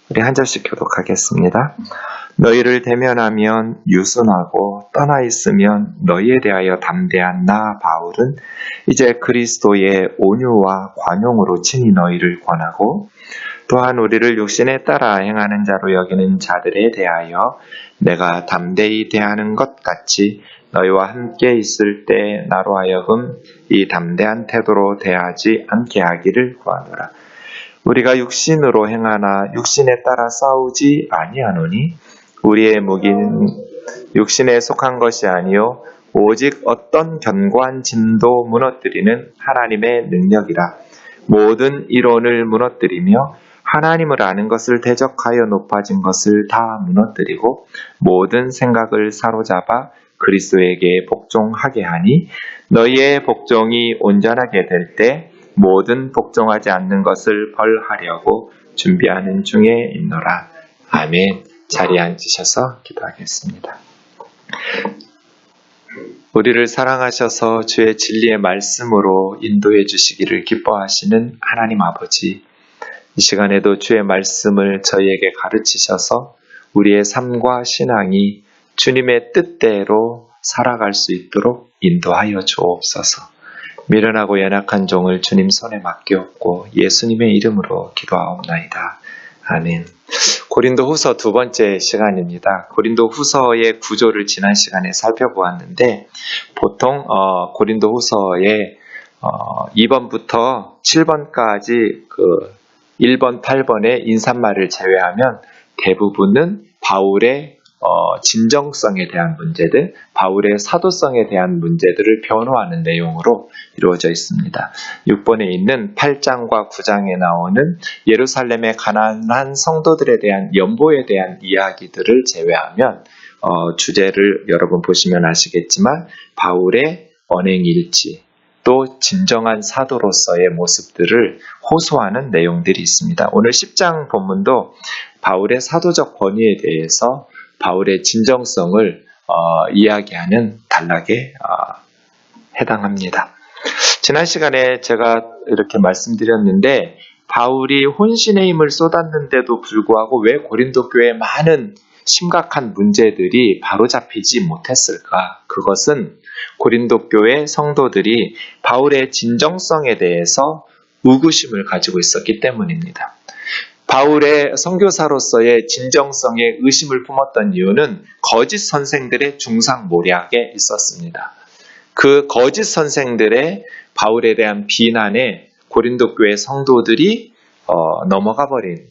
우리 한 절씩 교독하겠습니다. 너희를 대면하면 유순하고 떠나 있으면 너희에 대하여 담대한 나 바울은 이제 그리스도의 온유와 관용으로 친히 너희를 권하고 또한 우리를 육신에 따라 행하는 자로 여기는 자들에 대하여 내가 담대히 대하는 것 같이 너희와 함께 있을 때 나로 하여금 이 담대한 태도로 대하지 않게 하기를 구하노라. 우리가 육신으로 행하나 육신에 따라 싸우지 아니하노니 우리의 무기는 육신에 속한 것이 아니요 오직 어떤 견고한 진도 무너뜨리는 하나님의 능력이라. 모든 이론을 무너뜨리며 하나님을 아는 것을 대적하여 높아진 것을 다 무너뜨리고 모든 생각을 사로잡아 그리스도에게 복종하게 하니 너희의 복종이 온전하게 될 때 모든 복종하지 않는 것을 벌하려고 준비하는 중에 있노라. 아멘. 자리에 앉으셔서 기도하겠습니다. 우리를 사랑하셔서 주의 진리의 말씀으로 인도해 주시기를 기뻐하시는 하나님 아버지, 이 시간에도 주의 말씀을 저희에게 가르치셔서 우리의 삶과 신앙이 주님의 뜻대로 살아갈 수 있도록 인도하여 주옵소서. 미련하고 연약한 종을 주님 손에 맡기옵고 예수님의 이름으로 기도하옵나이다. 아멘. 고린도후서 두 번째 시간입니다. 고린도후서의 구조를 지난 시간에 살펴보았는데 보통 고린도후서의 2번부터 7번까지 1번, 8번의 인사말을 제외하면 대부분은 바울의 진정성에 대한 문제들, 바울의 사도성에 대한 문제들을 변호하는 내용으로 이루어져 있습니다. 6번에 있는 8장과 9장에 나오는 예루살렘의 가난한 성도들에 대한 연보에 대한 이야기들을 제외하면 주제를 여러분 보시면 아시겠지만 바울의 언행일치, 또 진정한 사도로서의 모습들을 호소하는 내용들이 있습니다. 오늘 10장 본문도 바울의 사도적 권위에 대해서 바울의 진정성을 이야기하는 단락에 해당합니다. 지난 시간에 제가 이렇게 말씀드렸는데 바울이 혼신의 힘을 쏟았는데도 불구하고 왜 고린도 교회에 많은 심각한 문제들이 바로잡히지 못했을까? 그것은 고린도 교회 성도들이 바울의 진정성에 대해서 의구심을 가지고 있었기 때문입니다. 바울의 선교사로서의 진정성에 의심을 품었던 이유는 거짓 선생들의 중상모략에 있었습니다. 그 거짓 선생들의 바울에 대한 비난에 고린도 교회 성도들이 넘어가 버린.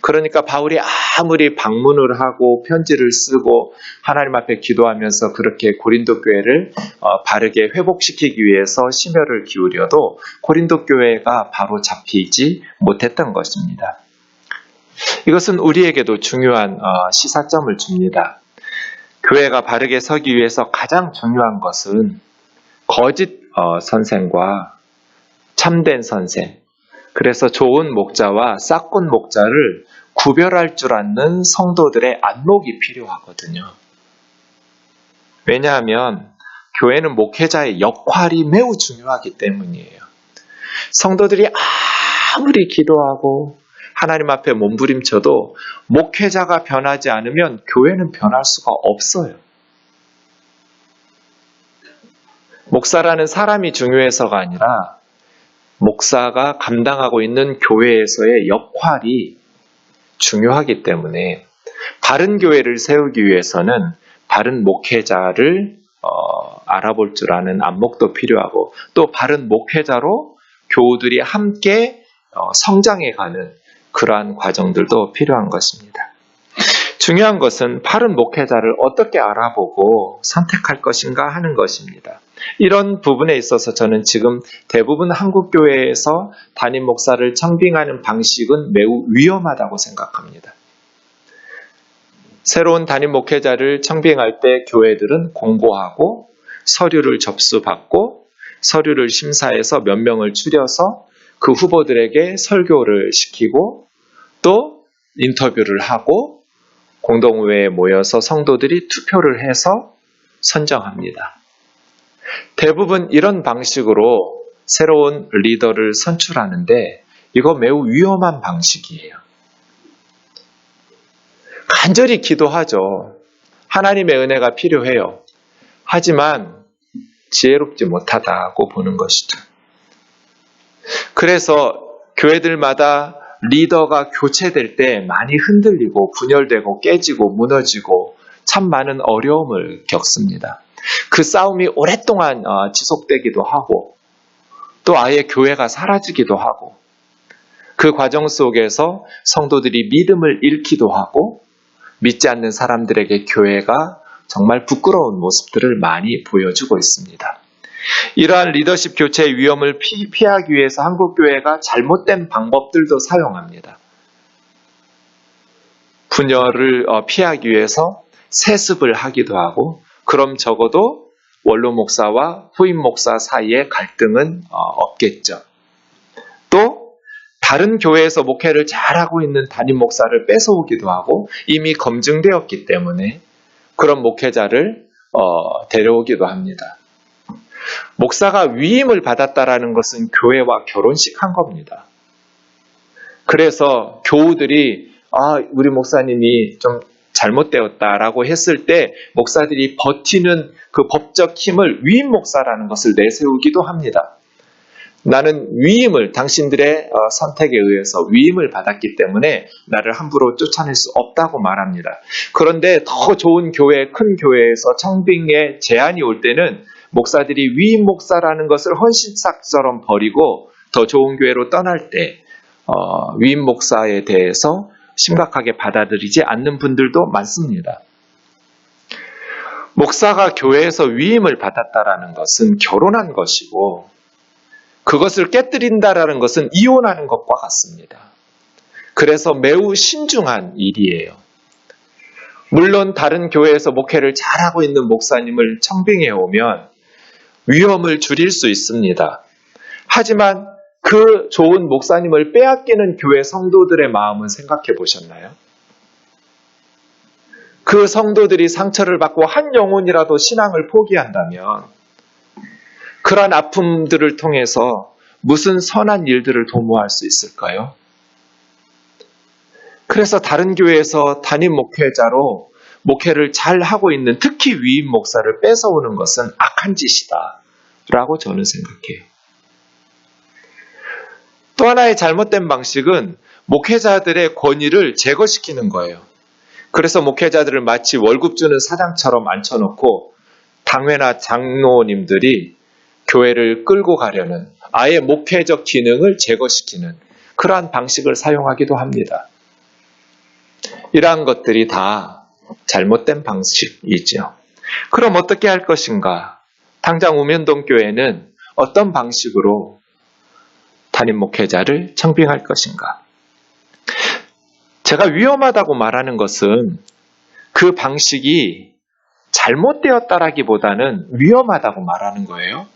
그러니까 바울이 아무리 방문을 하고 편지를 쓰고 하나님 앞에 기도하면서 그렇게 고린도 교회를 바르게 회복시키기 위해서 심혈을 기울여도 고린도 교회가 바로 잡히지 못했던 것입니다. 이것은 우리에게도 중요한 시사점을 줍니다. 교회가 바르게 서기 위해서 가장 중요한 것은 거짓 선생과 참된 선생, 그래서 좋은 목자와 싹군 목자를 구별할 줄 아는 성도들의 안목이 필요하거든요. 왜냐하면 교회는 목회자의 역할이 매우 중요하기 때문이에요. 성도들이 아무리 기도하고 하나님 앞에 몸부림쳐도 목회자가 변하지 않으면 교회는 변할 수가 없어요. 목사라는 사람이 중요해서가 아니라 목사가 감당하고 있는 교회에서의 역할이 중요하기 때문에 바른 교회를 세우기 위해서는 바른 목회자를 알아볼 줄 아는 안목도 필요하고 또 바른 목회자로 교우들이 함께 성장해가는 그러한 과정들도 필요한 것입니다. 중요한 것은 바른 목회자를 어떻게 알아보고 선택할 것인가 하는 것입니다. 이런 부분에 있어서 저는 지금 대부분 한국 교회에서 담임 목사를 청빙하는 방식은 매우 위험하다고 생각합니다. 새로운 담임 목회자를 청빙할 때 교회들은 공고하고 서류를 접수받고 서류를 심사해서 몇 명을 추려서 그 후보들에게 설교를 시키고 또 인터뷰를 하고 공동회에 모여서 성도들이 투표를 해서 선정합니다. 대부분 이런 방식으로 새로운 리더를 선출하는데 이거 매우 위험한 방식이에요. 간절히 기도하죠. 하나님의 은혜가 필요해요. 하지만 지혜롭지 못하다고 보는 것이죠. 그래서 교회들마다 리더가 교체될 때 많이 흔들리고 분열되고 깨지고 무너지고 참 많은 어려움을 겪습니다. 그 싸움이 오랫동안 지속되기도 하고 또 아예 교회가 사라지기도 하고 그 과정 속에서 성도들이 믿음을 잃기도 하고 믿지 않는 사람들에게 교회가 정말 부끄러운 모습들을 많이 보여주고 있습니다. 이러한 리더십 교체의 위험을 피하기 위해서 한국교회가 잘못된 방법들도 사용합니다. 분열을 피하기 위해서 세습을 하기도 하고 그럼 적어도 원로 목사와 후임 목사 사이에 갈등은 없겠죠. 또 다른 교회에서 목회를 잘하고 있는 담임 목사를 뺏어오기도 하고 이미 검증되었기 때문에 그런 목회자를 데려오기도 합니다. 목사가 위임을 받았다라는 것은 교회와 결혼식 한 겁니다. 그래서 교우들이 우리 목사님이 좀 잘못되었다라고 했을 때 목사들이 버티는 그 법적 힘을 위임 목사라는 것을 내세우기도 합니다. 나는 위임을 당신들의 선택에 의해서 위임을 받았기 때문에 나를 함부로 쫓아낼 수 없다고 말합니다. 그런데 더 좋은 교회, 큰 교회에서 청빙에 제한이 올 때는 목사들이 위임 목사라는 것을 헌신삭처럼 버리고 더 좋은 교회로 떠날 때 위임 목사에 대해서 심각하게 받아들이지 않는 분들도 많습니다. 목사가 교회에서 위임을 받았다라는 것은 결혼한 것이고 그것을 깨뜨린다라는 것은 이혼하는 것과 같습니다. 그래서 매우 신중한 일이에요. 물론 다른 교회에서 목회를 잘하고 있는 목사님을 청빙해 오면 위험을 줄일 수 있습니다. 하지만 그 좋은 목사님을 빼앗기는 교회 성도들의 마음은 생각해 보셨나요? 그 성도들이 상처를 받고 한 영혼이라도 신앙을 포기한다면 그러한 아픔들을 통해서 무슨 선한 일들을 도모할 수 있을까요? 그래서 다른 교회에서 담임 목회자로 목회를 잘 하고 있는 특히 위임 목사를 뺏어오는 것은 악한 짓이다 라고 저는 생각해요. 또 하나의 잘못된 방식은 목회자들의 권위를 제거시키는 거예요. 그래서 목회자들을 마치 월급 주는 사장처럼 앉혀놓고 당회나 장로님들이 교회를 끌고 가려는 아예 목회적 기능을 제거시키는 그러한 방식을 사용하기도 합니다. 이러한 것들이 다 잘못된 방식이죠. 그럼 어떻게 할 것인가? 당장 우면동 교회는 어떤 방식으로 담임 목회자를 청빙할 것인가? 제가 위험하다고 말하는 것은 그 방식이 잘못되었다라기보다는 위험하다고 말하는 거예요.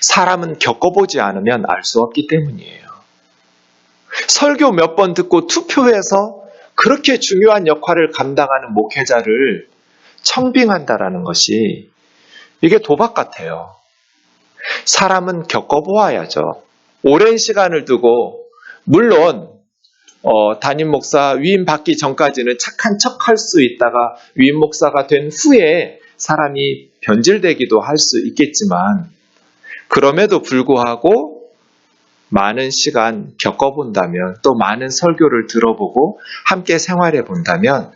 사람은 겪어보지 않으면 알 수 없기 때문이에요. 설교 몇 번 듣고 투표해서 그렇게 중요한 역할을 감당하는 목회자를 청빙한다라는 것이 이게 도박 같아요. 사람은 겪어보아야죠. 오랜 시간을 두고 물론 담임 목사 위임 받기 전까지는 착한 척 할 수 있다가 위임 목사가 된 후에 사람이 변질되기도 할 수 있겠지만 그럼에도 불구하고 많은 시간 겪어본다면 또 많은 설교를 들어보고 함께 생활해 본다면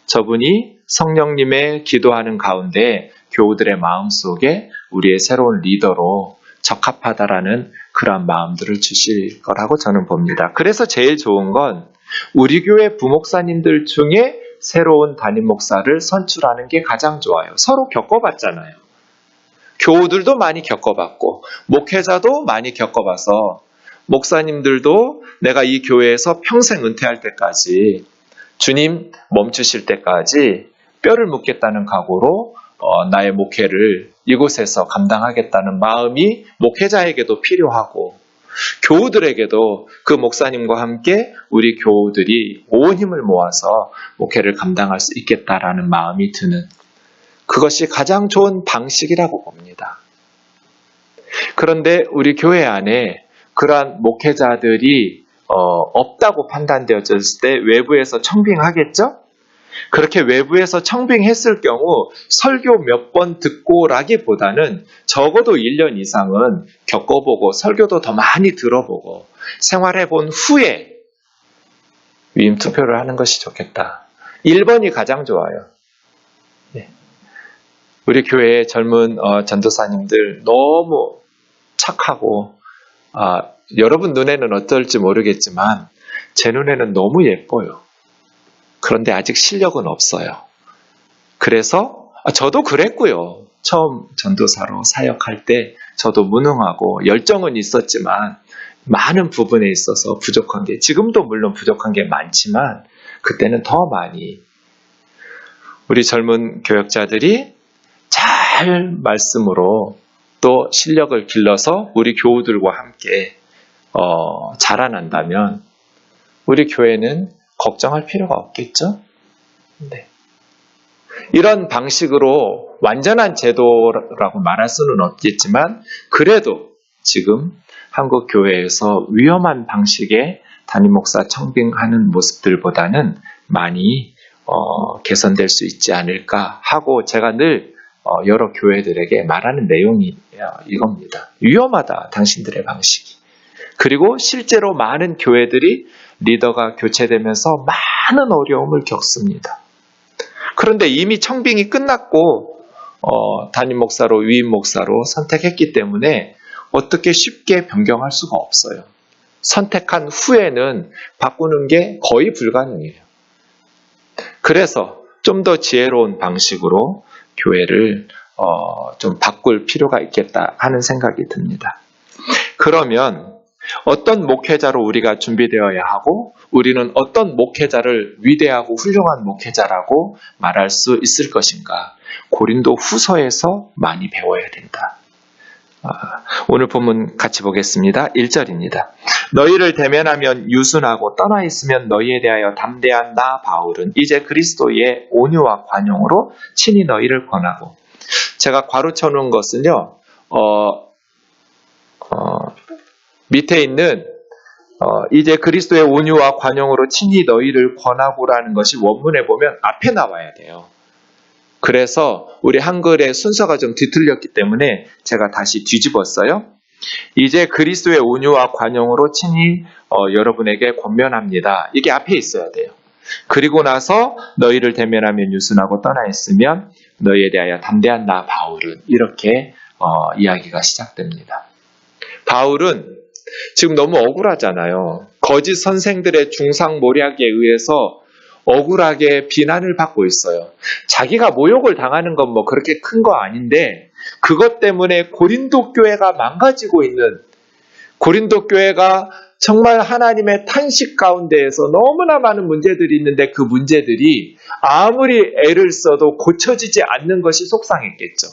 저분이 성령님의 기도하는 가운데 교우들의 마음속에 우리의 새로운 리더로 적합하다라는 그러한 마음들을 주실 거라고 저는 봅니다. 그래서 제일 좋은 건 우리 교회 부목사님들 중에 새로운 담임 목사를 선출하는 게 가장 좋아요. 서로 겪어봤잖아요. 교우들도 많이 겪어봤고 목회자도 많이 겪어봐서 목사님들도 내가 이 교회에서 평생 은퇴할 때까지 주님 멈추실 때까지 뼈를 묻겠다는 각오로 나의 목회를 이곳에서 감당하겠다는 마음이 목회자에게도 필요하고 교우들에게도 그 목사님과 함께 우리 교우들이 온 힘을 모아서 목회를 감당할 수 있겠다라는 마음이 드는 그것이 가장 좋은 방식이라고 봅니다. 그런데 우리 교회 안에 그러한 목회자들이 없다고 판단되어졌을 때 외부에서 청빙하겠죠? 그렇게 외부에서 청빙했을 경우 설교 몇 번 듣고라기보다는 적어도 1년 이상은 겪어보고 설교도 더 많이 들어보고 생활해본 후에 위임 투표를 하는 것이 좋겠다. 1번이 가장 좋아요. 네. 우리 교회의 젊은 전도사님들 너무 착하고 여러분 눈에는 어떨지 모르겠지만 제 눈에는 너무 예뻐요. 그런데 아직 실력은 없어요. 그래서 저도 그랬고요. 처음 전도사로 사역할 때 저도 무능하고 열정은 있었지만 많은 부분에 있어서 부족한 게, 지금도 물론 부족한 게 많지만 그때는 더 많이 우리 젊은 교역자들이 잘 말씀으로 또 실력을 길러서 우리 교우들과 함께 자라난다면 우리 교회는 걱정할 필요가 없겠죠? 네. 이런 방식으로 완전한 제도라고 말할 수는 없겠지만 그래도 지금 한국 교회에서 위험한 방식의 담임 목사 청빙하는 모습들보다는 많이 개선될 수 있지 않을까 하고 제가 늘 여러 교회들에게 말하는 내용이 이겁니다. 위험하다, 당신들의 방식이. 그리고 실제로 많은 교회들이 리더가 교체되면서 많은 어려움을 겪습니다. 그런데 이미 청빙이 끝났고 담임 목사로 위임 목사로 선택했기 때문에 어떻게 쉽게 변경할 수가 없어요. 선택한 후에는 바꾸는 게 거의 불가능해요. 그래서 좀 더 지혜로운 방식으로 교회를 좀 바꿀 필요가 있겠다 하는 생각이 듭니다. 그러면 어떤 목회자로 우리가 준비되어야 하고 우리는 어떤 목회자를 위대하고 훌륭한 목회자라고 말할 수 있을 것인가? 고린도 후서에서 많이 배워야 된다. 오늘 본문 같이 보겠습니다. 1절입니다. 너희를 대면하면 유순하고 떠나 있으면 너희에 대하여 담대한 나 바울은 이제 그리스도의 온유와 관용으로 친히 너희를 권하고, 제가 괄호쳐 놓은 것은요, 밑에 있는 이제 그리스도의 온유와 관용으로 친히 너희를 권하고라는 것이 원문에 보면 앞에 나와야 돼요. 그래서 우리 한글의 순서가 좀 뒤틀렸기 때문에 제가 다시 뒤집었어요. 이제 그리스도의 온유와 관용으로 친히 여러분에게 권면합니다. 이게 앞에 있어야 돼요. 그리고 나서 너희를 대면하면 유순하고 떠나 있으면 너희에 대하여 담대한 나 바울은, 이렇게 이야기가 시작됩니다. 바울은 지금 너무 억울하잖아요. 거짓 선생들의 중상모략에 의해서 억울하게 비난을 받고 있어요. 자기가 모욕을 당하는 건 뭐 그렇게 큰 거 아닌데 그것 때문에 고린도 교회가 망가지고 있는, 고린도 교회가 정말 하나님의 탄식 가운데에서 너무나 많은 문제들이 있는데 그 문제들이 아무리 애를 써도 고쳐지지 않는 것이 속상했겠죠.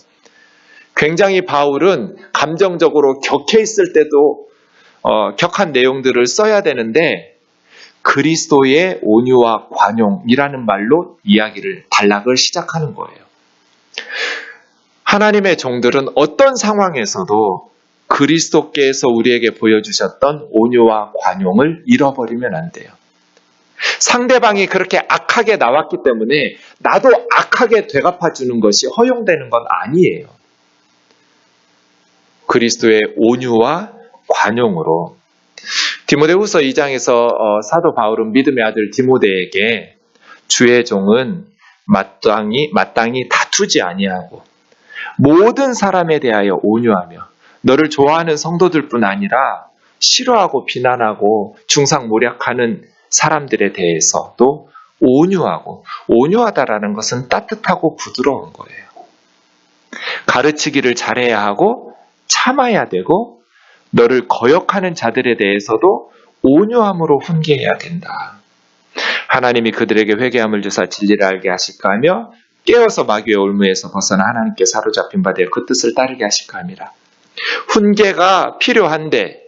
굉장히 바울은 감정적으로 격해 있을 때도 격한 내용들을 써야 되는데 그리스도의 온유와 관용이라는 말로 이야기를, 단락을 시작하는 거예요. 하나님의 종들은 어떤 상황에서도 그리스도께서 우리에게 보여주셨던 온유와 관용을 잃어버리면 안 돼요. 상대방이 그렇게 악하게 나왔기 때문에 나도 악하게 되갚아주는 것이 허용되는 건 아니에요. 그리스도의 온유와 관용으로. 디모데후서 2장에서 사도 바울은 믿음의 아들 디모데에게 주의 종은 마땅히 다투지 아니하고 모든 사람에 대하여 온유하며 너를 좋아하는 성도들뿐 아니라 싫어하고 비난하고 중상모략하는 사람들에 대해서도 온유하고, 온유하다라는 것은 따뜻하고 부드러운 거예요. 가르치기를 잘해야 하고 참아야 되고 너를 거역하는 자들에 대해서도 온유함으로 훈계해야 된다. 하나님이 그들에게 회개함을 주사 진리를 알게 하실까 하며 깨어서 마귀의 올무에서 벗어나 하나님께 사로잡힌 바 되어 그 뜻을 따르게 하실까 함이라. 훈계가 필요한데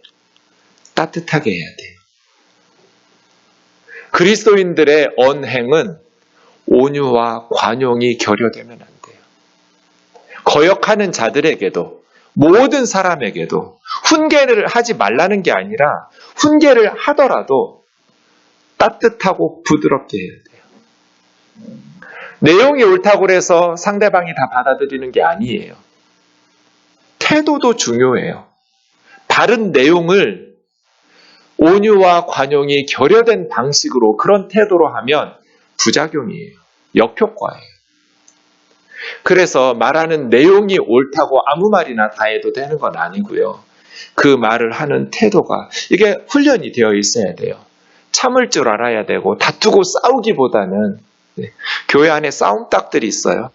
따뜻하게 해야 돼요. 그리스도인들의 언행은 온유와 관용이 결여되면 안 돼요. 거역하는 자들에게도, 모든 사람에게도 훈계를 하지 말라는 게 아니라 훈계를 하더라도 따뜻하고 부드럽게 해야 돼요. 내용이 옳다고 해서 상대방이 다 받아들이는 게 아니에요. 태도도 중요해요. 바른 내용을 온유와 관용이 결여된 방식으로 그런 태도로 하면 부작용이에요. 역효과예요. 그래서 말하는 내용이 옳다고 아무 말이나 다 해도 되는 건 아니고요. 그 말을 하는 태도가 이게 훈련이 되어 있어야 돼요. 참을 줄 알아야 되고 다투고 싸우기보다는 교회 안에 싸움닭들이 있어요.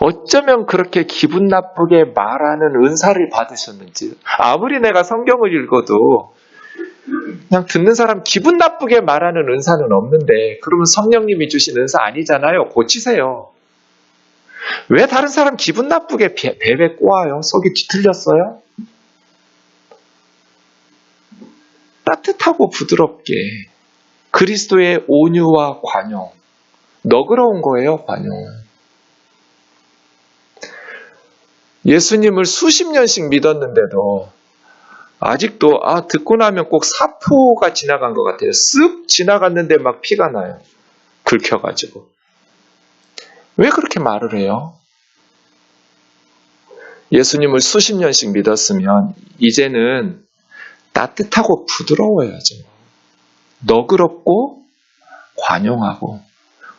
어쩌면 그렇게 기분 나쁘게 말하는 은사를 받으셨는지 아무리 내가 성경을 읽어도 그냥 듣는 사람 기분 나쁘게 말하는 은사는 없는데 그러면 성령님이 주신 은사 아니잖아요. 고치세요. 왜 다른 사람 기분 나쁘게 베베 꼬아요? 속이 뒤틀렸어요? 따뜻하고 부드럽게 그리스도의 온유와 관용, 너그러운 거예요, 관용은. 예수님을 수십 년씩 믿었는데도 아직도 듣고 나면 꼭 사포가 지나간 것 같아요. 쓱 지나갔는데 막 피가 나요. 긁혀가지고. 왜 그렇게 말을 해요? 예수님을 수십 년씩 믿었으면 이제는 따뜻하고 부드러워야죠. 너그럽고 관용하고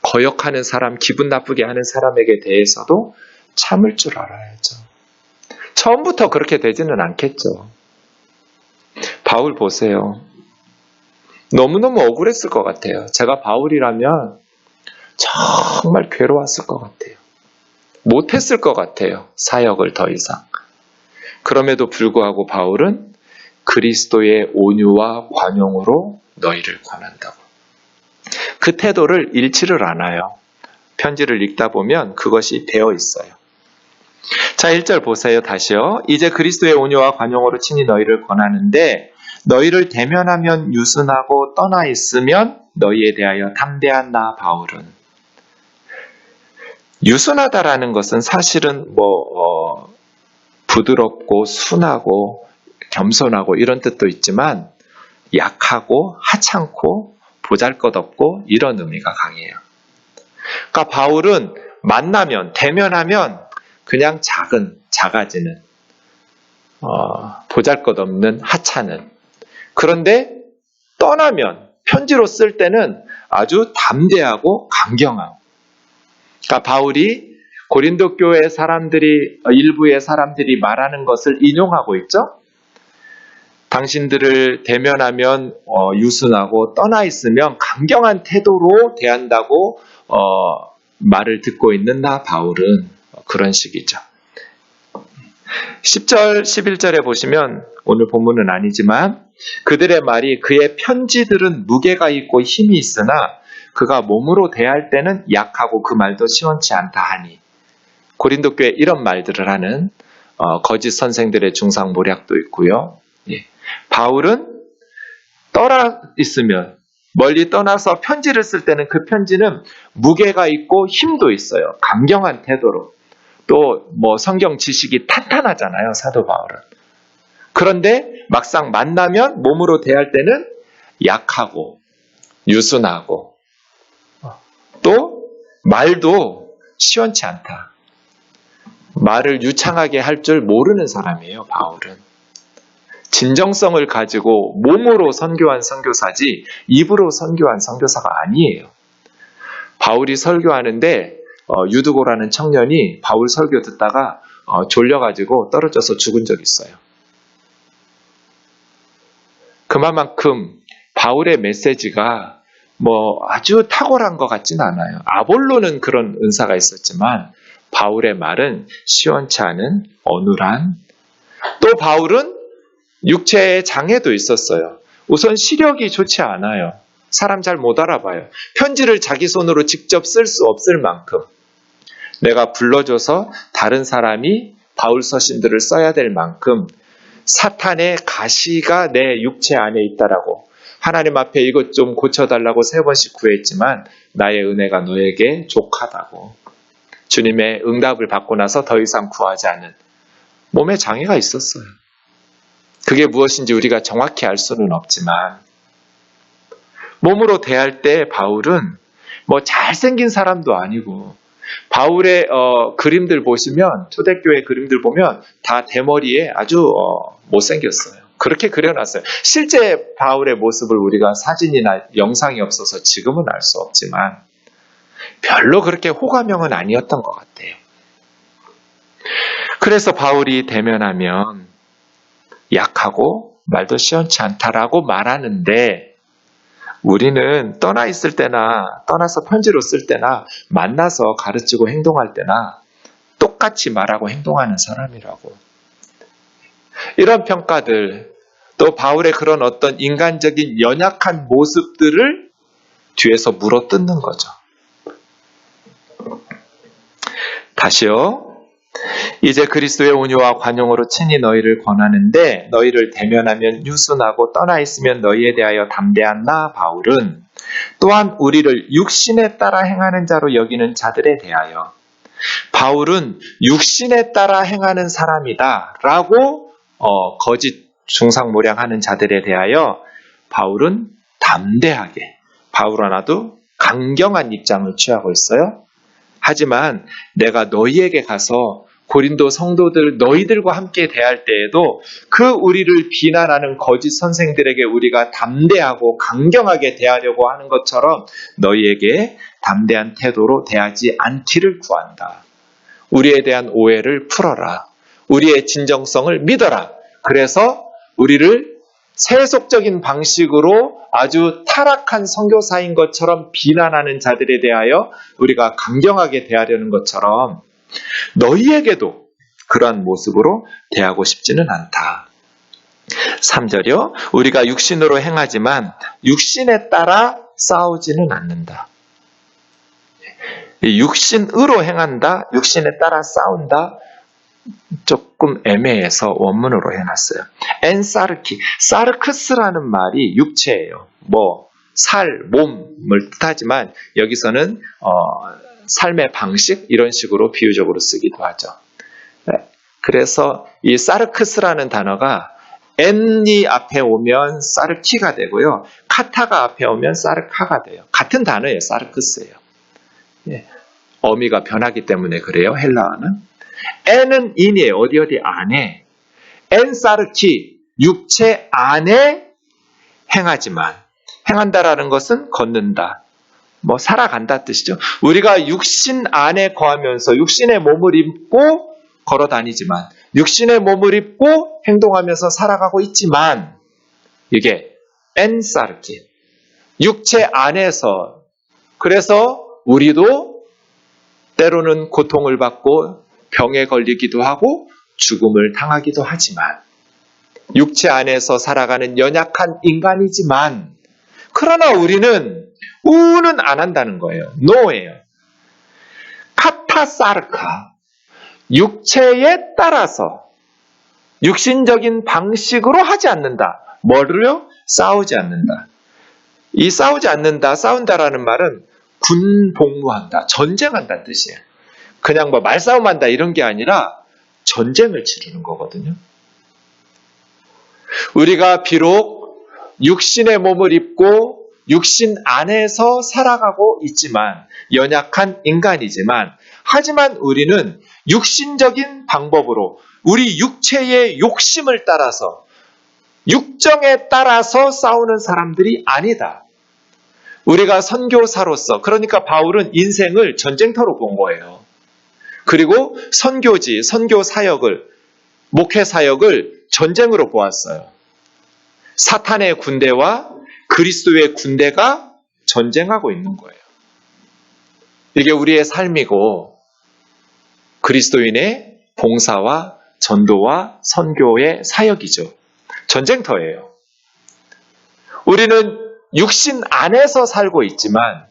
거역하는 사람, 기분 나쁘게 하는 사람에게 대해서도 참을 줄 알아야죠. 처음부터 그렇게 되지는 않겠죠. 바울 보세요. 너무너무 억울했을 것 같아요. 제가 바울이라면 정말 괴로웠을 것 같아요. 못했을 것 같아요. 사역을 더 이상. 그럼에도 불구하고 바울은 그리스도의 온유와 관용으로 너희를 권한다고. 그 태도를 잃지를 않아요. 편지를 읽다 보면 그것이 되어 있어요. 자, 1절 보세요. 다시요. 이제 그리스도의 온유와 관용으로 친히 너희를 권하는데 너희를 대면하면 유순하고 떠나 있으면 너희에 대하여 담대한 나 바울은. 유순하다라는 것은 사실은 부드럽고 순하고 겸손하고 이런 뜻도 있지만 약하고 하찮고 보잘것없고 이런 의미가 강해요. 그러니까 바울은 만나면 대면하면 그냥 작아지는 보잘것없는 하찮은, 그런데 떠나면 편지로 쓸 때는 아주 담대하고 강경한. 그러니까 바울이 고린도 교회 사람들이 일부의 사람들이 말하는 것을 인용하고 있죠. 당신들을 대면하면 유순하고 떠나 있으면 강경한 태도로 대한다고 말을 듣고 있는 나 바울은 그런 식이죠. 10절, 11절에 보시면 오늘 본문은 아니지만 그들의 말이 그의 편지들은 무게가 있고 힘이 있으나 그가 몸으로 대할 때는 약하고 그 말도 시원치 않다 하니. 고린도 교회 이런 말들을 하는 거짓 선생들의 중상모략도 있고요. 예. 바울은 떠나 있으면 멀리 떠나서 편지를 쓸 때는 그 편지는 무게가 있고 힘도 있어요. 강경한 태도로. 또 성경 지식이 탄탄하잖아요. 사도 바울은. 그런데 막상 만나면 몸으로 대할 때는 약하고 유순하고 또 말도 시원치 않다. 말을 유창하게 할 줄 모르는 사람이에요. 바울은. 진정성을 가지고 몸으로 선교한 선교사지 입으로 선교한 선교사가 아니에요. 바울이 설교하는데 유두고라는 청년이 바울 설교 듣다가 졸려가지고 떨어져서 죽은 적이 있어요. 그만큼 바울의 메시지가 아주 탁월한 것 같진 않아요. 아볼로는 그런 은사가 있었지만 바울의 말은 시원치 않은 어눌한. 또 바울은 육체의 장애도 있었어요. 우선 시력이 좋지 않아요. 사람 잘 못 알아봐요. 편지를 자기 손으로 직접 쓸 수 없을 만큼 내가 불러줘서 다른 사람이 바울 서신들을 써야 될 만큼 사탄의 가시가 내 육체 안에 있다라고 하나님 앞에 이것 좀 고쳐달라고 3번씩 구했지만 나의 은혜가 너에게 족하다고 주님의 응답을 받고 나서 더 이상 구하지 않은 몸에 장애가 있었어요. 그게 무엇인지 우리가 정확히 알 수는 없지만 몸으로 대할 때 바울은 뭐 잘생긴 사람도 아니고, 바울의 그림들 보시면, 초대교회 그림들 보면 다 대머리에 아주 못생겼어요. 그렇게 그려놨어요. 실제 바울의 모습을 우리가 사진이나 영상이 없어서 지금은 알 수 없지만 별로 그렇게 호감형은 아니었던 것 같아요. 그래서 바울이 대면하면 약하고 말도 시원치 않다라고 말하는데, 우리는 떠나 있을 때나 떠나서 편지로 쓸 때나 만나서 가르치고 행동할 때나 똑같이 말하고 행동하는 사람이라고. 이런 평가들, 또 바울의 그런 어떤 인간적인 연약한 모습들을 뒤에서 물어뜯는 거죠. 다시요. 이제 그리스도의 온유와 관용으로 친히 너희를 권하는데, 너희를 대면하면 유순하고 떠나 있으면 너희에 대하여 담대한 나 바울은 또한 우리를 육신에 따라 행하는 자로 여기는 자들에 대하여, 바울은 육신에 따라 행하는 사람이다 라고 거짓 중상모략하는 자들에 대하여 바울은 담대하게, 바울 하나도 강경한 입장을 취하고 있어요. 하지만 내가 너희에게 가서 고린도 성도들 너희들과 함께 대할 때에도 그 우리를 비난하는 거짓 선생들에게 우리가 담대하고 강경하게 대하려고 하는 것처럼 너희에게 담대한 태도로 대하지 않기를 구한다. 우리에 대한 오해를 풀어라. 우리의 진정성을 믿어라. 그래서 우리를 세속적인 방식으로 아주 타락한 선교사인 것처럼 비난하는 자들에 대하여 우리가 강경하게 대하려는 것처럼 너희에게도 그러한 모습으로 대하고 싶지는 않다. 3절이요. 우리가 육신으로 행하지만 육신에 따라 싸우지는 않는다. 육신으로 행한다, 육신에 따라 싸운다, 조금 애매해서 원문으로 해놨어요. 엔사르키, 사르크스라는 말이 육체예요. 살, 몸을 뜻하지만 여기서는 삶의 방식 이런 식으로 비유적으로 쓰기도 하죠. 그래서 이 사르크스라는 단어가 엔이 앞에 오면 사르키가 되고요, 카타가 앞에 오면 사르카가 돼요. 같은 단어예요. 사르크스예요. 어미가 변하기 때문에 그래요. 헬라어는. N은 인이에요. 어디 안에. 엔사르키, 육체 안에 행하지만, 행한다라는 것은 걷는다, 살아간다 뜻이죠. 우리가 육신 안에 거하면서 육신의 몸을 입고 걸어 다니지만, 육신의 몸을 입고 행동하면서 살아가고 있지만, 이게 엔사르키, 육체 안에서, 그래서 우리도 때로는 고통을 받고 병에 걸리기도 하고 죽음을 당하기도 하지만, 육체 안에서 살아가는 연약한 인간이지만, 그러나 우리는 우는 안 한다는 거예요. 노예요. 카타사르카, 육체에 따라서 육신적인 방식으로 하지 않는다. 뭐를요? 싸우지 않는다. 이 싸우지 않는다, 싸운다라는 말은 군복무한다, 전쟁한다는 뜻이에요. 그냥 말싸움한다 이런 게 아니라 전쟁을 치르는 거거든요. 우리가 비록 육신의 몸을 입고 육신 안에서 살아가고 있지만, 연약한 인간이지만, 하지만 우리는 육신적인 방법으로 우리 육체의 욕심을 따라서, 육정에 따라서 싸우는 사람들이 아니다. 우리가 선교사로서, 그러니까 바울은 인생을 전쟁터로 본 거예요. 그리고 선교지, 선교사역을, 목회사역을 전쟁으로 보았어요. 사탄의 군대와 그리스도의 군대가 전쟁하고 있는 거예요. 이게 우리의 삶이고, 그리스도인의 봉사와 전도와 선교의 사역이죠. 전쟁터예요. 우리는 육신 안에서 살고 있지만,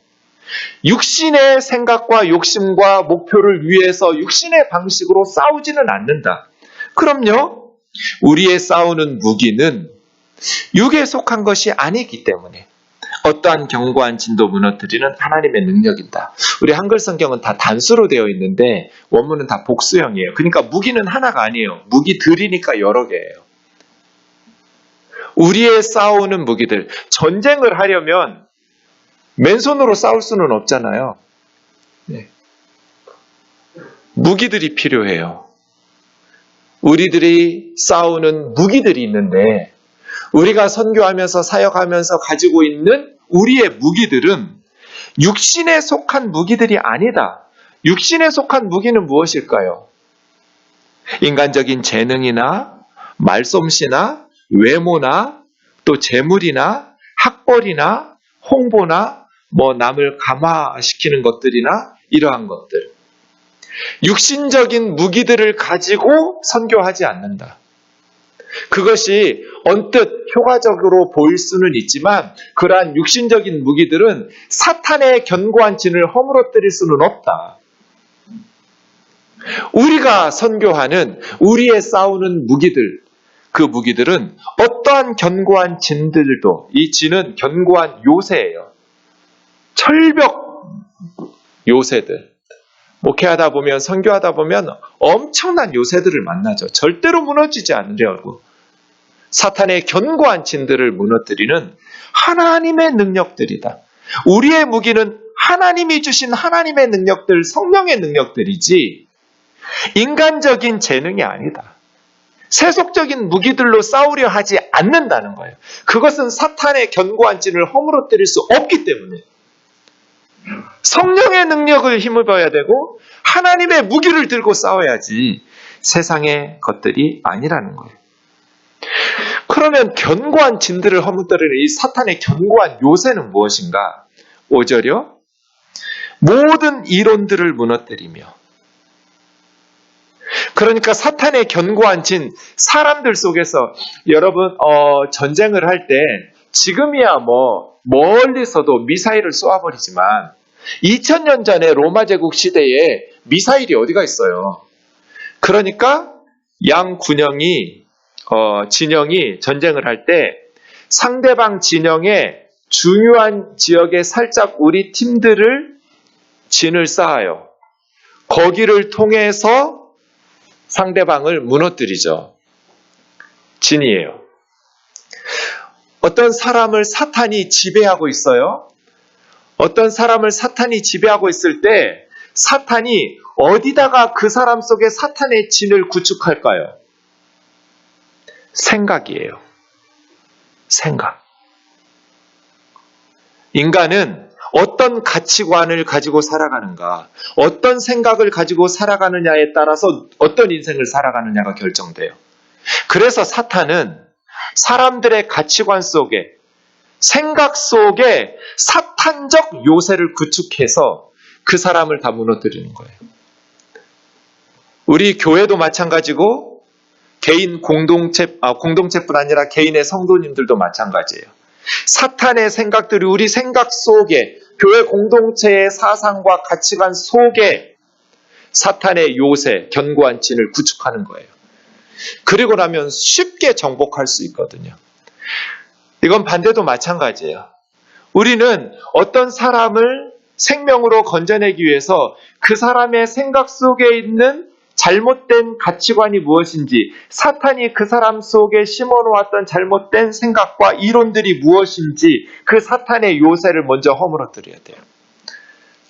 육신의 생각과 욕심과 목표를 위해서 육신의 방식으로 싸우지는 않는다. 그럼요, 우리의 싸우는 무기는 육에 속한 것이 아니기 때문에 어떠한 견고한 진도 무너뜨리는 하나님의 능력이다. 우리 한글 성경은 다 단수로 되어 있는데 원문은 다 복수형이에요. 그러니까 무기는 하나가 아니에요. 무기들이니까 여러 개예요. 우리의 싸우는 무기들, 전쟁을 하려면 맨손으로 싸울 수는 없잖아요. 네. 무기들이 필요해요. 우리들이 싸우는 무기들이 있는데 우리가 선교하면서 사역하면서 가지고 있는 우리의 무기들은 육신에 속한 무기들이 아니다. 육신에 속한 무기는 무엇일까요? 인간적인 재능이나 말솜씨나 외모나 또 재물이나 학벌이나 홍보나 남을 감화시키는 것들이나 이러한 것들. 육신적인 무기들을 가지고 선교하지 않는다. 그것이 언뜻 효과적으로 보일 수는 있지만 그러한 육신적인 무기들은 사탄의 견고한 진을 허물어뜨릴 수는 없다. 우리가 선교하는 우리의 싸우는 무기들, 그 무기들은 어떠한 견고한 진들도, 이 진은 견고한 요새예요. 철벽 요새들. 목회하다 보면, 선교하다 보면 엄청난 요새들을 만나죠. 절대로 무너지지 않으려고. 사탄의 견고한 진들을 무너뜨리는 하나님의 능력들이다. 우리의 무기는 하나님이 주신 하나님의 능력들, 성령의 능력들이지 인간적인 재능이 아니다. 세속적인 무기들로 싸우려 하지 않는다는 거예요. 그것은 사탄의 견고한 진을 허물어뜨릴 수 없기 때문에 성령의 능력을 힘입어야 되고 하나님의 무기를 들고 싸워야지 세상의 것들이 아니라는 거예요. 그러면 견고한 진들을 허물어뜨리는 이 사탄의 견고한 요새는 무엇인가? 5절이요. 모든 이론들을 무너뜨리며. 그러니까 사탄의 견고한 진, 사람들 속에서 여러분 전쟁을 할 때 지금이야 멀리서도 미사일을 쏘아버리지만 2000년 전에 로마 제국 시대에 미사일이 어디가 있어요. 그러니까 양 진영이 전쟁을 할 때 상대방 진영의 중요한 지역에 살짝 우리 팀들을 진을 쌓아요. 거기를 통해서 상대방을 무너뜨리죠. 진이에요. 어떤 사람을 사탄이 지배하고 있어요. 어떤 사람을 사탄이 지배하고 있을 때 사탄이 어디다가 그 사람 속에 사탄의 진을 구축할까요? 생각이에요. 생각. 인간은 어떤 가치관을 가지고 살아가는가, 어떤 생각을 가지고 살아가느냐에 따라서 어떤 인생을 살아가느냐가 결정돼요. 그래서 사탄은 사람들의 가치관 속에, 생각 속에 사탄적 요새를 구축해서 그 사람을 다 무너뜨리는 거예요. 우리 교회도 마찬가지고 개인 공동체뿐 아니라 개인의 성도님들도 마찬가지예요. 사탄의 생각들이 우리 생각 속에, 교회 공동체의 사상과 가치관 속에 사탄의 요새, 견고한 진을 구축하는 거예요. 그리고 나면 쉽게 정복할 수 있거든요. 이건 반대도 마찬가지예요. 우리는 어떤 사람을 생명으로 건져내기 위해서 그 사람의 생각 속에 있는 잘못된 가치관이 무엇인지, 사탄이 그 사람 속에 심어놓았던 잘못된 생각과 이론들이 무엇인지 그 사탄의 요새를 먼저 허물어뜨려야 돼요.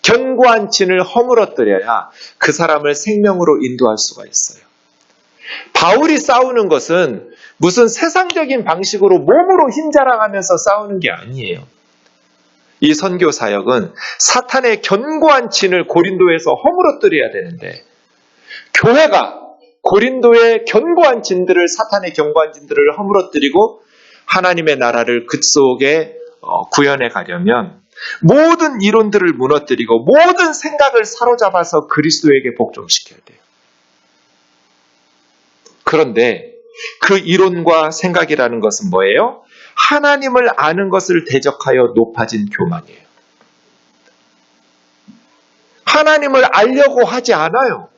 견고한 진을 허물어뜨려야 그 사람을 생명으로 인도할 수가 있어요. 바울이 싸우는 것은 무슨 세상적인 방식으로 몸으로 힘자랑하면서 싸우는 게 아니에요. 이 선교 사역은 사탄의 견고한 진을 고린도에서 허물어뜨려야 되는데, 교회가 고린도의 견고한 진들을, 사탄의 견고한 진들을 허물어뜨리고 하나님의 나라를 그 속에 구현해 가려면 모든 이론들을 무너뜨리고 모든 생각을 사로잡아서 그리스도에게 복종시켜야 돼요. 그런데 그 이론과 생각이라는 것은 뭐예요? 하나님을 아는 것을 대적하여 높아진 교만이에요. 하나님을 알려고 하지 않아요.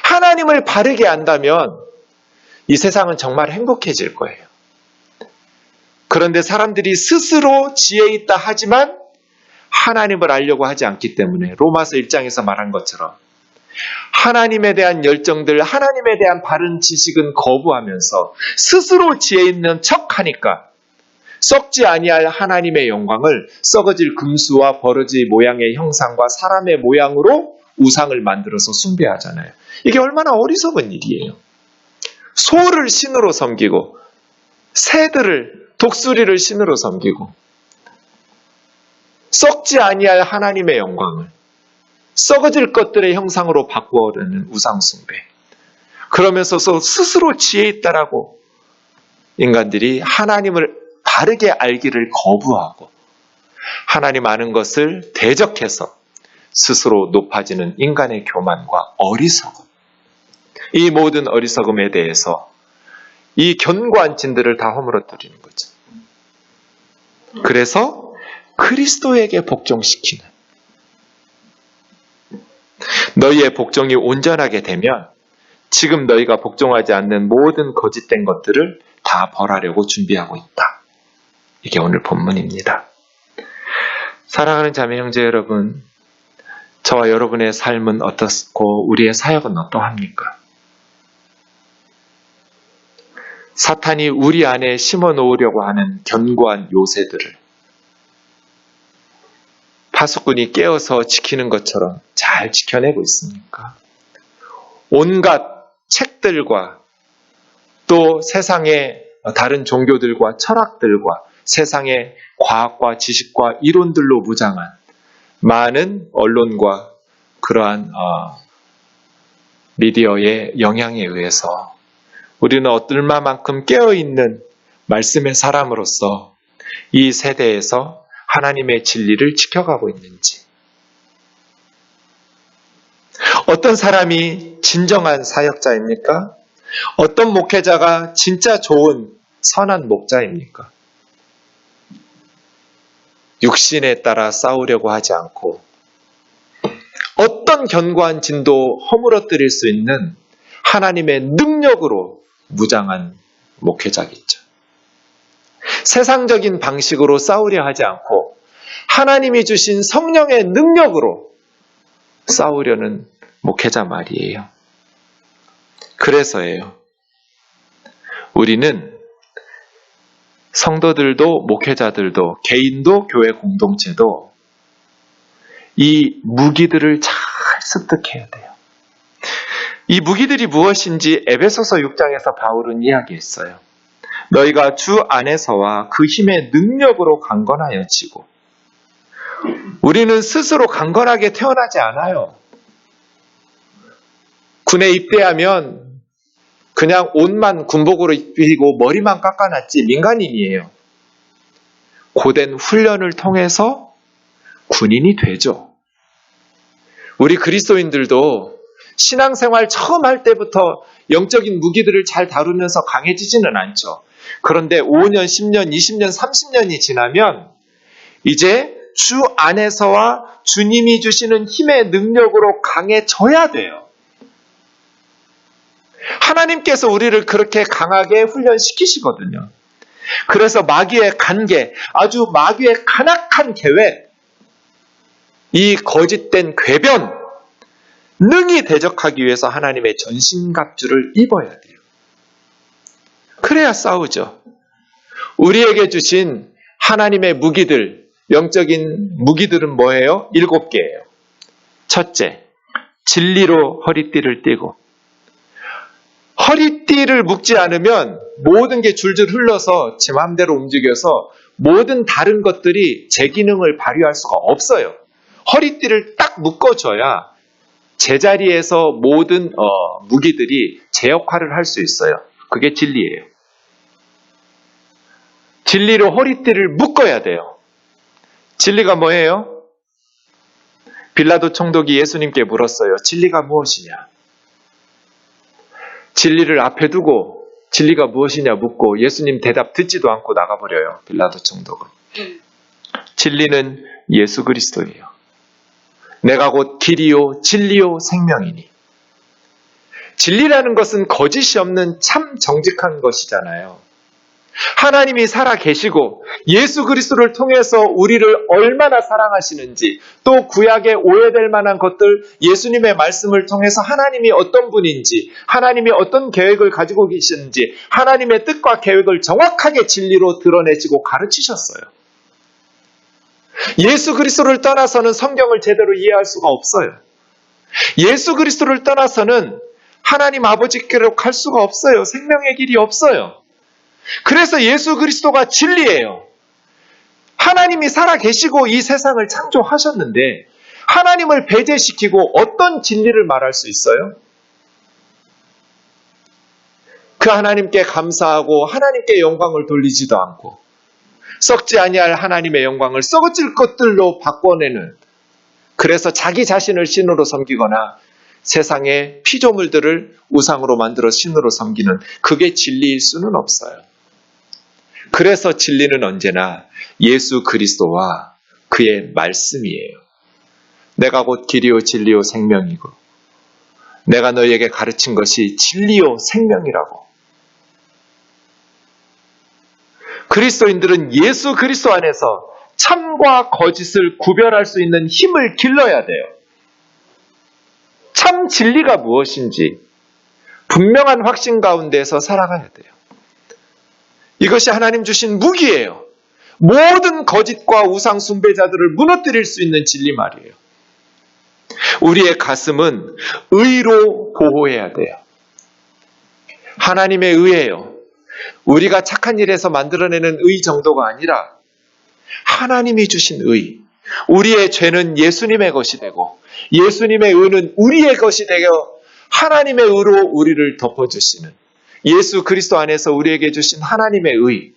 하나님을 바르게 안다면 이 세상은 정말 행복해질 거예요. 그런데 사람들이 스스로 지혜 있다 하지만 하나님을 알려고 하지 않기 때문에 로마서 1장에서 말한 것처럼 하나님에 대한 열정들, 하나님에 대한 바른 지식은 거부하면서 스스로 지혜 있는 척하니까, 썩지 아니할 하나님의 영광을 썩어질 금수와 버러지 모양의 형상과 사람의 모양으로 우상을 만들어서 숭배하잖아요. 이게 얼마나 어리석은 일이에요. 소를 신으로 섬기고 새들을, 독수리를 신으로 섬기고 썩지 아니할 하나님의 영광을 썩어질 것들의 형상으로 바꾸어내는 우상숭배. 그러면서 스스로 지혜 있다라고 인간들이 하나님을 바르게 알기를 거부하고 하나님 아는 것을 대적해서 스스로 높아지는 인간의 교만과 어리석음. 이 모든 어리석음에 대해서 이 견고한 진들을 다 허물어뜨리는 거죠. 그래서 그리스도에게 복종시키는, 너희의 복종이 온전하게 되면 지금 너희가 복종하지 않는 모든 거짓된 것들을 다 벌하려고 준비하고 있다. 이게 오늘 본문입니다. 사랑하는 자매 형제 여러분, 저와 여러분의 삶은 어떻고 우리의 사역은 어떠합니까? 사탄이 우리 안에 심어 놓으려고 하는 견고한 요새들을 파수꾼이 깨어서 지키는 것처럼 잘 지켜내고 있습니까? 온갖 책들과 또 세상의 다른 종교들과 철학들과 세상의 과학과 지식과 이론들로 무장한 많은 언론과 그러한 미디어의 영향에 의해서 우리는 얼마만큼 깨어있는 말씀의 사람으로서 이 세대에서 하나님의 진리를 지켜가고 있는지, 어떤 사람이 진정한 사역자입니까? 어떤 목회자가 진짜 좋은 선한 목자입니까? 육신에 따라 싸우려고 하지 않고 어떤 견고한 진도 허물어뜨릴 수 있는 하나님의 능력으로 무장한 목회자겠죠. 세상적인 방식으로 싸우려 하지 않고 하나님이 주신 성령의 능력으로 싸우려는 목회자 말이에요. 그래서예요. 우리는 성도들도 목회자들도 개인도 교회 공동체도 이 무기들을 잘 습득해야 돼요. 이 무기들이 무엇인지 에베소서 6장에서 바울은 이야기했어요. 너희가 주 안에서와 그 힘의 능력으로 강건하여지고, 우리는 스스로 강건하게 태어나지 않아요. 군에 입대하면 그냥 옷만 군복으로 입히고 머리만 깎아놨지 민간인이에요. 고된 훈련을 통해서 군인이 되죠. 우리 그리스도인들도 신앙생활 처음 할 때부터 영적인 무기들을 잘 다루면서 강해지지는 않죠. 그런데 5년, 10년, 20년, 30년이 지나면 이제 주 안에서와 주님이 주시는 힘의 능력으로 강해져야 돼요. 하나님께서 우리를 그렇게 강하게 훈련시키시거든요. 그래서 마귀의 간계, 아주 마귀의 간악한 계획, 이 거짓된 궤변, 능히 대적하기 위해서 하나님의 전신갑주를 입어야 돼요. 그래야 싸우죠. 우리에게 주신 하나님의 무기들, 영적인 무기들은 뭐예요? 7개예요. 첫째, 진리로 허리띠를 띠고, 허리띠를 묶지 않으면 모든 게 줄줄 흘러서 제 마음대로 움직여서 모든 다른 것들이 제 기능을 발휘할 수가 없어요. 허리띠를 딱 묶어줘야 제자리에서 모든 무기들이 제 역할을 할 수 있어요. 그게 진리예요. 진리로 허리띠를 묶어야 돼요. 진리가 뭐예요? 빌라도 총독이 예수님께 물었어요. 진리가 무엇이냐? 진리를 앞에 두고 진리가 무엇이냐 묻고 예수님 대답 듣지도 않고 나가버려요. 빌라도 총독은. 진리는 예수 그리스도예요. 내가 곧 길이요 진리요 생명이니. 진리라는 것은 거짓이 없는 참 정직한 것이잖아요. 하나님이 살아 계시고 예수 그리스도를 통해서 우리를 얼마나 사랑하시는지, 또 구약에 오해될 만한 것들, 예수님의 말씀을 통해서 하나님이 어떤 분인지, 하나님이 어떤 계획을 가지고 계시는지, 하나님의 뜻과 계획을 정확하게 진리로 드러내시고 가르치셨어요. 예수 그리스도를 떠나서는 성경을 제대로 이해할 수가 없어요. 예수 그리스도를 떠나서는 하나님 아버지께로 갈 수가 없어요. 생명의 길이 없어요. 그래서 예수 그리스도가 진리예요. 하나님이 살아계시고 이 세상을 창조하셨는데 하나님을 배제시키고 어떤 진리를 말할 수 있어요? 그 하나님께 감사하고 하나님께 영광을 돌리지도 않고 썩지 아니할 하나님의 영광을 썩어질 것들로 바꿔내는, 그래서 자기 자신을 신으로 섬기거나 세상의 피조물들을 우상으로 만들어 신으로 섬기는, 그게 진리일 수는 없어요. 그래서 진리는 언제나 예수 그리스도와 그의 말씀이에요. 내가 곧 길이요 진리요 생명이고 내가 너희에게 가르친 것이 진리요 생명이라고. 그리스도인들은 예수 그리스도 안에서 참과 거짓을 구별할 수 있는 힘을 길러야 돼요. 참 진리가 무엇인지 분명한 확신 가운데서 살아가야 돼요. 이것이 하나님 주신 무기예요. 모든 거짓과 우상 숭배자들을 무너뜨릴 수 있는 진리 말이에요. 우리의 가슴은 의로 보호해야 돼요. 하나님의 의예요. 우리가 착한 일에서 만들어내는 의 정도가 아니라 하나님이 주신 의. 우리의 죄는 예수님의 것이 되고 예수님의 의는 우리의 것이 되어 하나님의 의로 우리를 덮어주시는, 예수 그리스도 안에서 우리에게 주신 하나님의 의,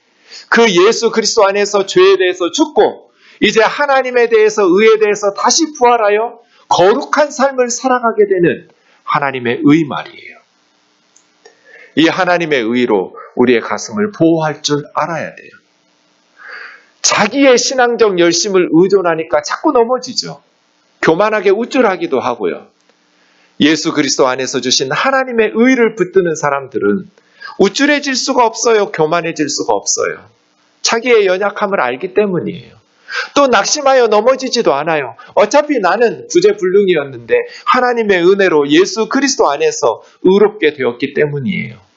그 예수 그리스도 안에서 죄에 대해서 죽고 이제 하나님에 대해서, 의에 대해서 다시 부활하여 거룩한 삶을 살아가게 되는 하나님의 의 말이에요. 이 하나님의 의로 우리의 가슴을 보호할 줄 알아야 돼요. 자기의 신앙적 열심을 의존하니까 자꾸 넘어지죠. 교만하게 우쭐하기도 하고요. 예수 그리스도 안에서 주신 하나님의 의를 붙드는 사람들은 우쭐해질 수가 없어요. 교만해질 수가 없어요. 자기의 연약함을 알기 때문이에요. 또 낙심하여 넘어지지도 않아요. 어차피 나는 구제불능이었는데 하나님의 은혜로 예수 그리스도 안에서 의롭게 되었기 때문이에요.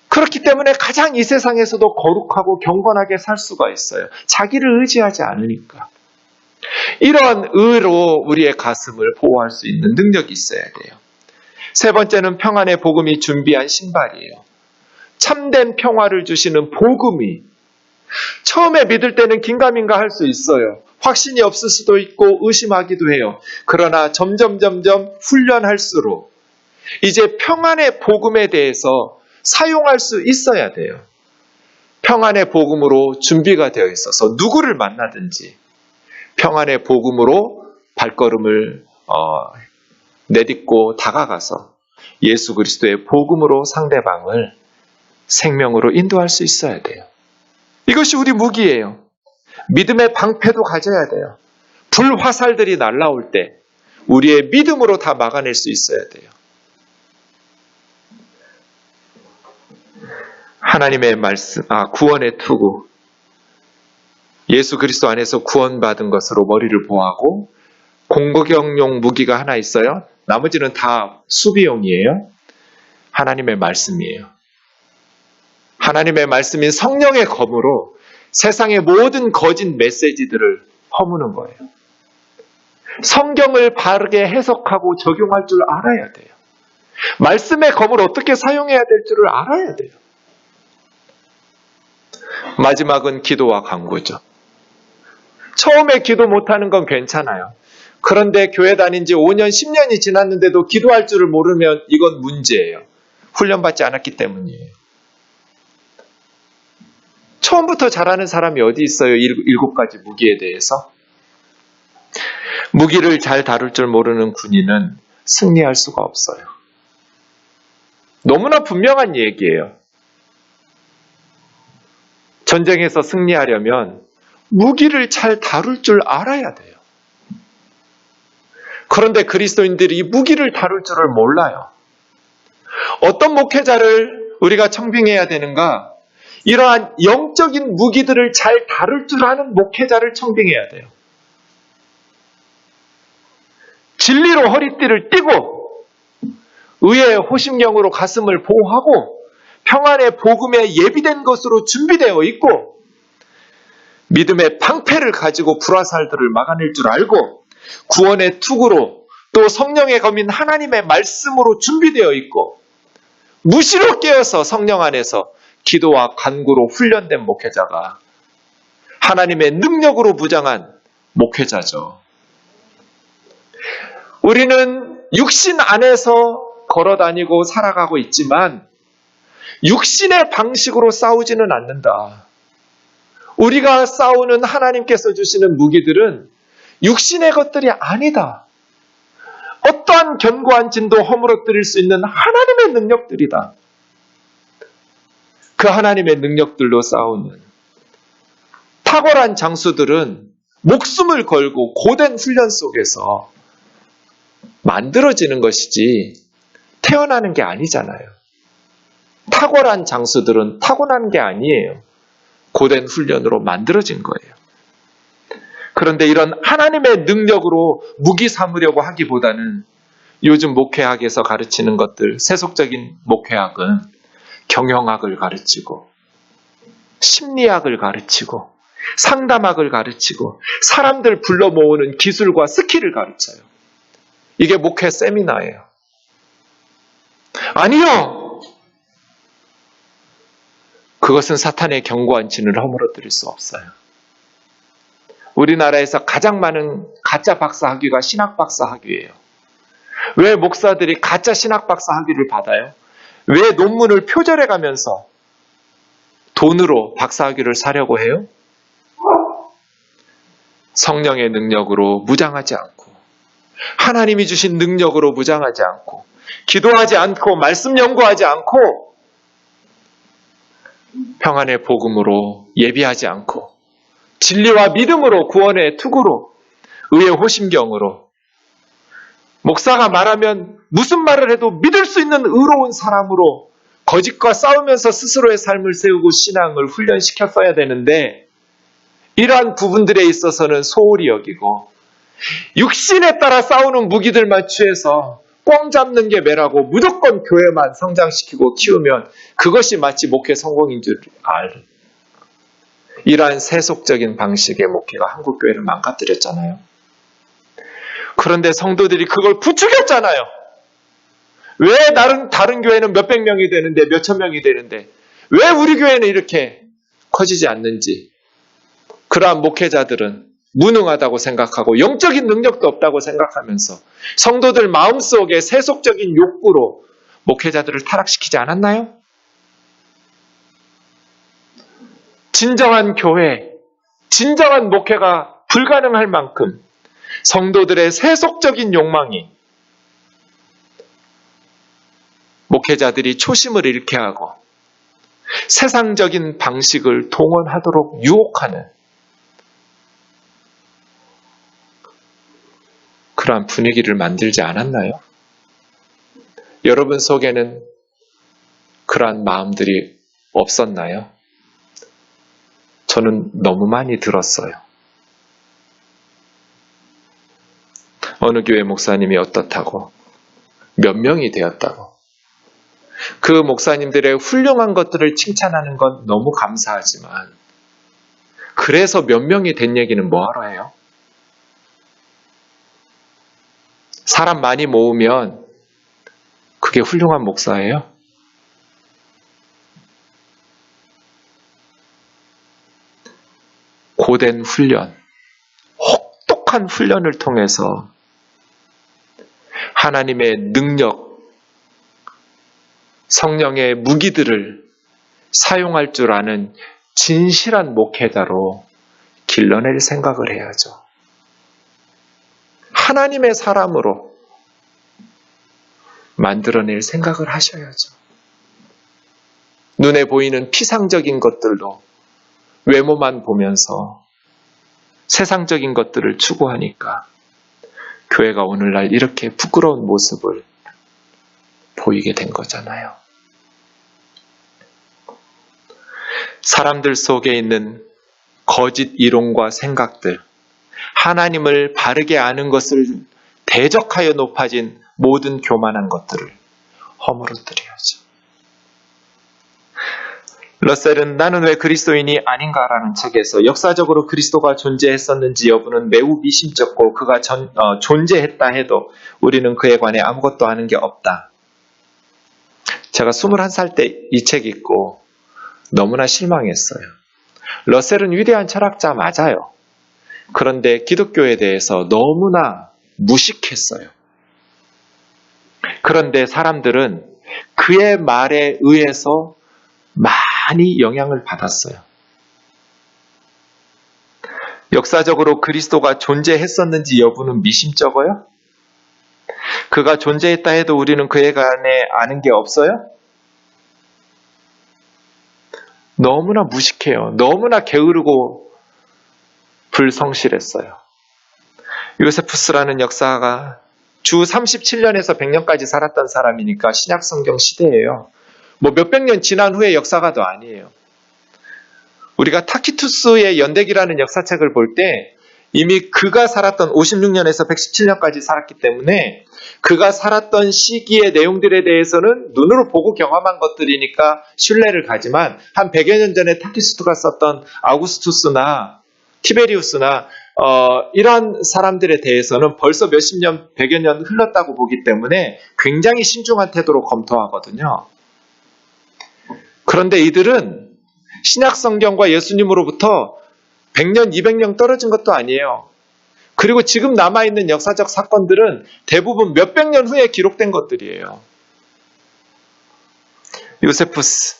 그렇기 때문에 가장 이 세상에서도 거룩하고 경건하게 살 수가 있어요. 자기를 의지하지 않으니까. 이런 의로 우리의 가슴을 보호할 수 있는 능력이 있어야 돼요. 세 번째는 평안의 복음이 준비한 신발이에요. 참된 평화를 주시는 복음이, 처음에 믿을 때는 긴가민가 할 수 있어요. 확신이 없을 수도 있고 의심하기도 해요. 그러나 점점 훈련할수록 이제 평안의 복음에 대해서 사용할 수 있어야 돼요. 평안의 복음으로 준비가 되어 있어서 누구를 만나든지 평안의 복음으로 발걸음을 내딛고 다가가서 예수 그리스도의 복음으로 상대방을 생명으로 인도할 수 있어야 돼요. 이것이 우리 무기예요. 믿음의 방패도 가져야 돼요. 불화살들이 날아올 때 우리의 믿음으로 다 막아낼 수 있어야 돼요. 하나님의 말씀, 구원의 투구. 예수 그리스도 안에서 구원받은 것으로 머리를 보호하고 공격용 무기가 하나 있어요. 나머지는 다 수비용이에요. 하나님의 말씀이에요. 하나님의 말씀인 성령의 검으로 세상의 모든 거짓 메시지들을 허무는 거예요. 성경을 바르게 해석하고 적용할 줄 알아야 돼요. 말씀의 검을 어떻게 사용해야 될 줄을 알아야 돼요. 마지막은 기도와 간구죠. 처음에 기도 못하는 건 괜찮아요. 그런데 교회 다닌 지 5년, 10년이 지났는데도 기도할 줄을 모르면 이건 문제예요. 훈련받지 않았기 때문이에요. 처음부터 잘하는 사람이 어디 있어요? 7가지 무기에 대해서. 무기를 잘 다룰 줄 모르는 군인은 승리할 수가 없어요. 너무나 분명한 얘기예요. 전쟁에서 승리하려면 무기를 잘 다룰 줄 알아야 돼요. 그런데 그리스도인들이 무기를 다룰 줄을 몰라요. 어떤 목회자를 우리가 청빙해야 되는가? 이러한 영적인 무기들을 잘 다룰 줄 아는 목회자를 청빙해야 돼요. 진리로 허리띠를 띠고 의의 호심경으로 가슴을 보호하고 평안의 복음에 예비된 것으로 준비되어 있고 믿음의 방패를 가지고 불화살들을 막아낼 줄 알고 구원의 투구로 또 성령의 검인 하나님의 말씀으로 준비되어 있고 무시로 깨어서 성령 안에서 기도와 간구로 훈련된 목회자가 하나님의 능력으로 무장한 목회자죠. 우리는 육신 안에서 걸어다니고 살아가고 있지만 육신의 방식으로 싸우지는 않는다. 우리가 싸우는 하나님께서 주시는 무기들은 육신의 것들이 아니다. 어떠한 견고한 진도 허물어뜨릴 수 있는 하나님의 능력들이다. 그 하나님의 능력들로 싸우는 탁월한 장수들은 목숨을 걸고 고된 훈련 속에서 만들어지는 것이지 태어나는 게 아니잖아요. 탁월한 장수들은 타고난 게 아니에요. 고된 훈련으로 만들어진 거예요. 그런데 이런 하나님의 능력으로 무기 삼으려고 하기보다는 요즘 목회학에서 가르치는 것들, 세속적인 목회학은 경영학을 가르치고 심리학을 가르치고 상담학을 가르치고 사람들 불러 모으는 기술과 스킬을 가르쳐요. 이게 목회 세미나예요. 아니요! 그것은 사탄의 견고한 진을 허물어뜨릴 수 없어요. 우리나라에서 가장 많은 가짜 박사 학위가 신학 박사 학위예요. 왜 목사들이 가짜 신학 박사 학위를 받아요? 왜 논문을 표절해 가면서 돈으로 박사 학위를 사려고 해요? 성령의 능력으로 무장하지 않고 하나님이 주신 능력으로 무장하지 않고 기도하지 않고 말씀 연구하지 않고 평안의 복음으로 예비하지 않고 진리와 믿음으로 구원의 투구로 의의 호심경으로 목사가 말하면 무슨 말을 해도 믿을 수 있는 의로운 사람으로 거짓과 싸우면서 스스로의 삶을 세우고 신앙을 훈련시켰어야 되는데 이러한 부분들에 있어서는 소홀히 여기고 육신에 따라 싸우는 무기들만 취해서 꽝 잡는 게 매라고 무조건 교회만 성장시키고 키우면 그것이 마치 목회 성공인 줄 이러한 세속적인 방식의 목회가 한국교회를 망가뜨렸잖아요. 그런데 성도들이 그걸 부추겼잖아요. 왜 다른 교회는 몇백 명이 되는데 몇천 명이 되는데 왜 우리 교회는 이렇게 커지지 않는지 그러한 목회자들은 무능하다고 생각하고 영적인 능력도 없다고 생각하면서 성도들 마음속에 세속적인 욕구로 목회자들을 타락시키지 않았나요? 진정한 교회, 진정한 목회가 불가능할 만큼 성도들의 세속적인 욕망이 목회자들이 초심을 잃게 하고 세상적인 방식을 동원하도록 유혹하는 그러한 분위기를 만들지 않았나요? 여러분 속에는 그러한 마음들이 없었나요? 저는 너무 많이 들었어요. 어느 교회 목사님이 어떻다고, 몇 명이 되었다고. 그 목사님들의 훌륭한 것들을 칭찬하는 건 너무 감사하지만 그래서 몇 명이 된 얘기는 뭐하러 해요? 사람 많이 모으면 그게 훌륭한 목사예요? 고된 훈련, 혹독한 훈련을 통해서 하나님의 능력, 성령의 무기들을 사용할 줄 아는 진실한 목회자로 길러낼 생각을 해야죠. 하나님의 사람으로 만들어낼 생각을 하셔야죠. 눈에 보이는 피상적인 것들로 외모만 보면서 세상적인 것들을 추구하니까 교회가 오늘날 이렇게 부끄러운 모습을 보이게 된 거잖아요. 사람들 속에 있는 거짓 이론과 생각들, 하나님을 바르게 아는 것을 대적하여 높아진 모든 교만한 것들을 허물어뜨려야죠. 러셀은 나는 왜 그리스도인이 아닌가라는 책에서 역사적으로 그리스도가 존재했었는지 여부는 매우 미심쩍고 그가 존재했다 해도 우리는 그에 관해 아무것도 아는 게 없다. 제가 21살 때 이 책 읽고 너무나 실망했어요. 러셀은 위대한 철학자 맞아요. 그런데 기독교에 대해서 너무나 무식했어요. 그런데 사람들은 그의 말에 의해서 많이 영향을 받았어요. 역사적으로 그리스도가 존재했었는지 여부는 미심쩍어요? 그가 존재했다 해도 우리는 그에 관해 아는 게 없어요? 너무나 무식해요. 너무나 게으르고 불성실했어요. 요세푸스라는 역사가 주 37년에서 100년까지 살았던 사람이니까 신약성경 시대예요. 뭐 몇백 년 지난 후의 역사가도 아니에요. 우리가 타키투스의 연대기라는 역사책을 볼 때 이미 그가 살았던 56년에서 117년까지 살았기 때문에 그가 살았던 시기의 내용들에 대해서는 눈으로 보고 경험한 것들이니까 신뢰를 가지만 한 100여 년 전에 타키투스가 썼던 아우구스투스나 티베리우스나 이러한 사람들에 대해서는 벌써 몇십 년, 100여 년 흘렀다고 보기 때문에 굉장히 신중한 태도로 검토하거든요. 그런데 이들은 신약 성경과 예수님으로부터 100년, 200년 떨어진 것도 아니에요. 그리고 지금 남아있는 역사적 사건들은 대부분 몇백 년 후에 기록된 것들이에요. 요세푸스,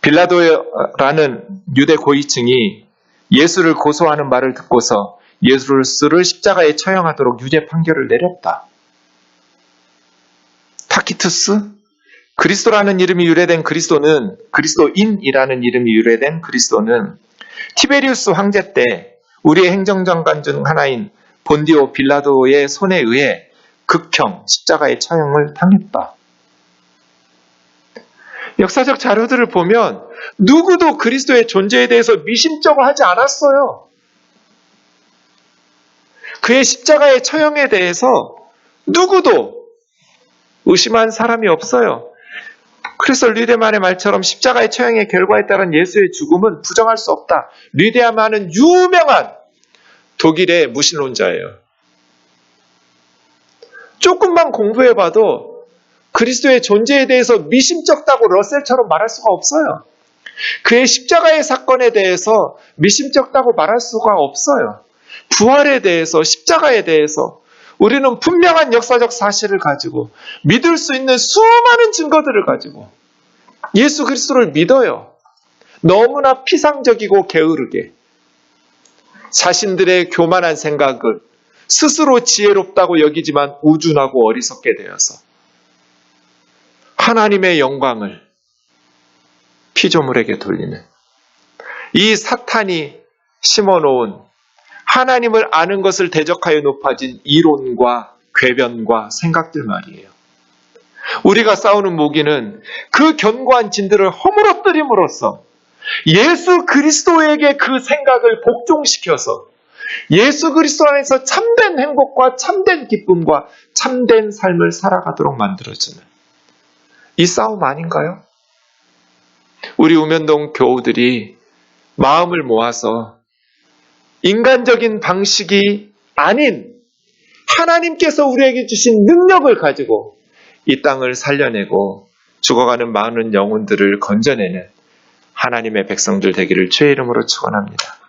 빌라도라는 유대 고위층이 예수를 고소하는 말을 듣고서 예수를 십자가에 처형하도록 유죄 판결을 내렸다. 타키투스, 그리스도라는 이름이 유래된 그리스도는, 그리스도인이라는 이름이 유래된 그리스도는 티베리우스 황제 때 우리의 행정장관 중 하나인 본디오 빌라도의 손에 의해 극형, 십자가의 처형을 당했다. 역사적 자료들을 보면 누구도 그리스도의 존재에 대해서 미심쩍어 하지 않았어요. 그의 십자가의 처형에 대해서 누구도 의심한 사람이 없어요. 그래서 류데만의 말처럼 십자가의 처형의 결과에 따른 예수의 죽음은 부정할 수 없다. 류데만은 유명한 독일의 무신론자예요. 조금만 공부해봐도 그리스도의 존재에 대해서 미심쩍다고 러셀처럼 말할 수가 없어요. 그의 십자가의 사건에 대해서 미심쩍다고 말할 수가 없어요. 부활에 대해서, 십자가에 대해서 우리는 분명한 역사적 사실을 가지고 믿을 수 있는 수많은 증거들을 가지고 예수 그리스도를 믿어요. 너무나 피상적이고 게으르게 자신들의 교만한 생각을 스스로 지혜롭다고 여기지만 우둔하고 어리석게 되어서 하나님의 영광을 피조물에게 돌리는 이 사탄이 심어놓은 하나님을 아는 것을 대적하여 높아진 이론과 궤변과 생각들 말이에요. 우리가 싸우는 무기는 그 견고한 진들을 허물어뜨림으로써 예수 그리스도에게 그 생각을 복종시켜서 예수 그리스도 안에서 참된 행복과 참된 기쁨과 참된 삶을 살아가도록 만들어주는 이 싸움 아닌가요? 우리 우면동 교우들이 마음을 모아서 인간적인 방식이 아닌 하나님께서 우리에게 주신 능력을 가지고 이 땅을 살려내고 죽어가는 많은 영혼들을 건져내는 하나님의 백성들 되기를 주의 이름으로 축원합니다.